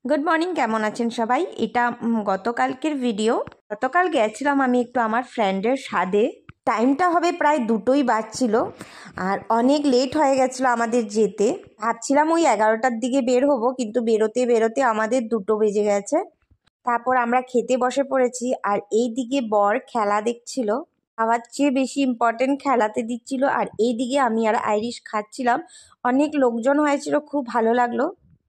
Good morning, কেমন আছেন সবাই? এটা গতকালকের ভিডিও। গতকাল গেছিলাম আমি একটু আমার ফ্রেন্ডের সাথে। টাইমটা হবে প্রায় 2টোই বাজছিল আর অনেক লেট হয়ে গেছিলো আমাদের যেতে। ভাবছিলাম ওই 11টার দিকে বের হবো, কিন্তু বেরোতে বেরোতে আমাদের 2টো বেজে গেছে। তারপর আমরা খেতে বসে পড়েছি আর এই দিকে বর খেলা দেখছিল, খাওয়ার চেয়ে বেশি ইম্পর্টেন্ট খেলাতে দিচ্ছিল। আর এই দিকে আমি আর আইরিশ খাচ্ছিলাম। অনেক লোকজন হয়েছিল, খুব ভালো লাগলো।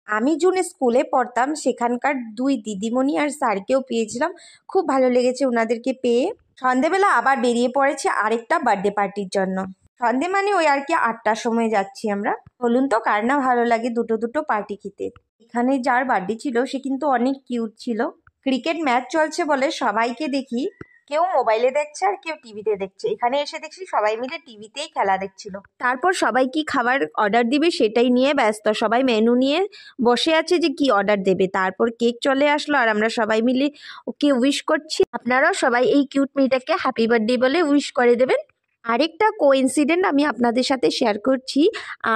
আমি জুন স্কুলে পড়তাম, সেখানকার 2 দিদিমণি আর স্যারকেও পেয়েছিলাম, খুব ভালো লেগেছে ওনাদেরকে পেয়ে। সন্ধেবেলা আবার বেরিয়ে পড়েছি আরেকটা বার্থডে পার্টির জন্য। সন্ধে মানে ওই আর কি 8টার সময় যাচ্ছি আমরা। বলুন তো কার না ভালো লাগে দুটো দুটো পার্টি খেতে। এখানে যার বার্থডে ছিল সে কিন্তু অনেক কিউট ছিল। ক্রিকেট ম্যাচ চলছে বলে সবাইকে দেখি কেউ মোবাইলে দেখছে আর কেউ টিভিতে দেখছে। এখানে এসে দেখছি সবাই মিলে টিভিতেই খেলা দেখছিল। তারপর সবাই কি খাবার অর্ডার দিবে সেটাই নিয়ে ব্যস্ত, সবাই মেনু নিয়ে বসে আছে যে কি অর্ডার দেবে। তারপর কেক চলে আসলো আর আমরা সবাই মিলে ওকে উইশ করছি। আপনারাও সবাই এই কিউট মেয়েটাকে হ্যাপি বার্থডে বলে উইশ করে দেবেন। আরেকটা কোইন্সিডেন্ট আমি আপনাদের সাথে শেয়ার করছি।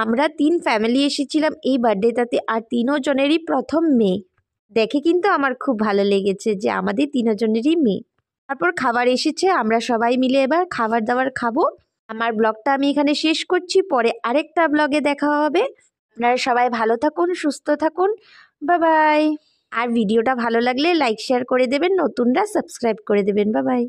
আমরা 3 ফ্যামিলি এসেছিলাম এই বার্থডেটাতে, আর 3 জনেরই প্রথম মেয়ে। দেখে কিন্তু আমার খুব ভালো লেগেছে যে আমাদের 3 জনেরই মেয়ে। তারপর খাবার এসেছে, আমরা সবাই মিলে এবার খাবার দাবার খাবো। আমার ব্লগটা আমি এখানে শেষ করছি, পরে আরেকটা ব্লগে দেখা হবে। আপনারা সবাই ভালো থাকুন, সুস্থ থাকুন, বাই বাই। আর ভিডিওটা ভালো লাগলে লাইক শেয়ার করে দেবেন, নতুনরা সাবস্ক্রাইব করে দেবেন। Bye bye.